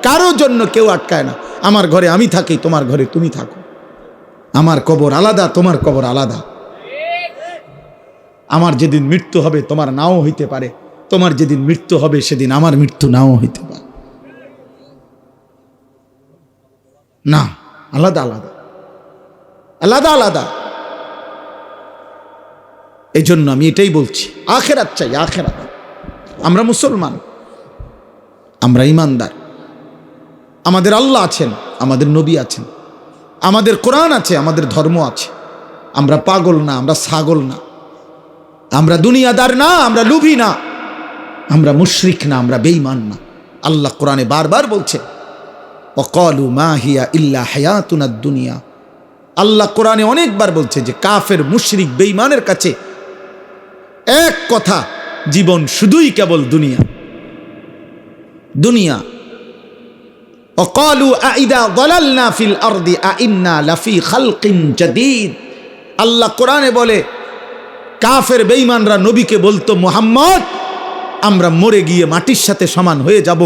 কারো জন্য কেউ আটকায় না। আমার ঘরে আমি থাকি, তোমার ঘরে তুমি থাকো। আমার কবর আলাদা, তোমার কবর আলাদা। আমার যেদিন মৃত্যু হবে তোমার নাও হইতে পারে, তোমার যেদিন মৃত্যু হবে সেদিন আমার মৃত্যু নাও হইতে পারে। না, আলাদা আলাদা, আলাদা আলাদা। এই জন্য আমি এটাই বলছি, আখেরাত চাই, আখেরাত। আমরা মুসলমান, আমরা ইমানদার, আমাদের আল্লাহ আছেন, আমাদের নবী আছেন, আমাদের কোরআন আছে, আমাদের ধর্ম আছে। আমরা পাগল না, আমরা ছাগল না, আমরা দুনিয়াদার না, আমরা লুভি না, আমরা মুশরিক না, আমরা বেঈমান না। আল্লাহ কোরআনে বারবার বলছে ওয়াকালু মা হিয়া ইল্লা হায়াতুনাদ দুনিয়া। আল্লাহ কোরআনে অনেকবার বলছে যে কাফের, মুশরিক, বেঈমানের কাছে এক কথা, জীবন শুধুই কেবল দুনিয়া, দুনিয়া। ওয়াকালু আইদা যালালনা ফিল আরদি আইন্না লাফি খালকিন জাদীদ। আল্লাহ কোরআনে বলে কাফের বেঈমানরা নবীকে বলতো, মুহাম্মদ আমরা মরে গিয়ে মাটির সাথে সমান হয়ে যাব,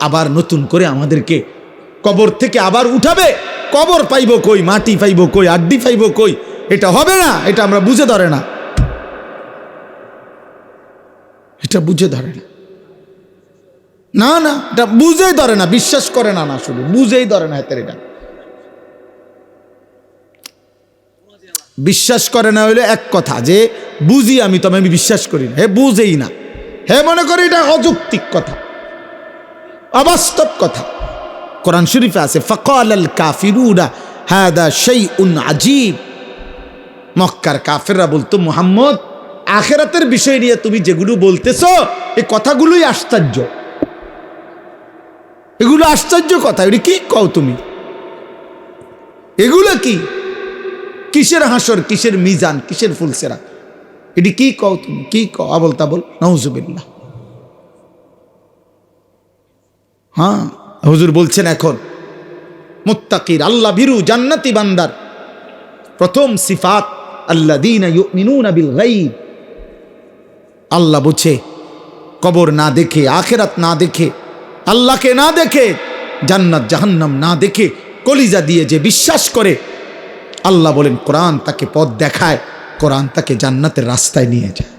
আবার নতুন করে আমাদেরকে কবর থেকে আবার উঠাবে। কবর পাইব কই, মাটি পাইব কই, আড্ডি পাইব কই? এটা হবে না, এটা আমরা বুঝে ধরে না, এটা বুঝে ধরে না। না না, এটা বুঝেই ধরে না, বিশ্বাস করে না, না শুধু বুঝেই ধরে না। হাতের এটা বিশ্বাস করে না হইলে এক কথা, যে বুঝি আমি, তবে আমি বিশ্বাস করি না। হে বুঝেই না, হে মনে করি এটা অযৌক্তিক কথা, অবাস্তব কথা। কোরআন শরীফে আছে ফাকালাল কাফিরুনা হাদা শাইউন আজীব। মক্কার কাফেররা বলতো, মুহাম্মদ আখিরাতের বিষয় নিয়ে তুমি যেগুলো বলতেছো এই কথাগুলোই আশ্চর্য, এগুলো আশ্চর্য কথা। এটা কি কও তুমি? এগুলো কি? কিসের হাসর, কিসের মিজান, কিসের ফুলসেরা? এটি কি কও তুমি? কি কও? আবল তাবল, নাউজুবিল্লাহ। হ্যাঁ, হুজুর বলছেন এখন মুত্তাকির, আল্লাহ ভীরু জান্নাতি বান্দার প্রথম সিফাত আল্লাযীনা ইউমিনুনা বিল গায়ব। আল্লাহ বুঝে, কবর না দেখে, আখিরাত না দেখে, আল্লাহকে না দেখে, জান্নাত জাহান্নাম না দেখে কলিজা দিয়ে যে বিশ্বাস করে, আল্লাহ বলেন কোরআন তাকে পথ দেখায়, কোরআন তাকে জান্নাতের রাস্তায় নিয়ে যায়।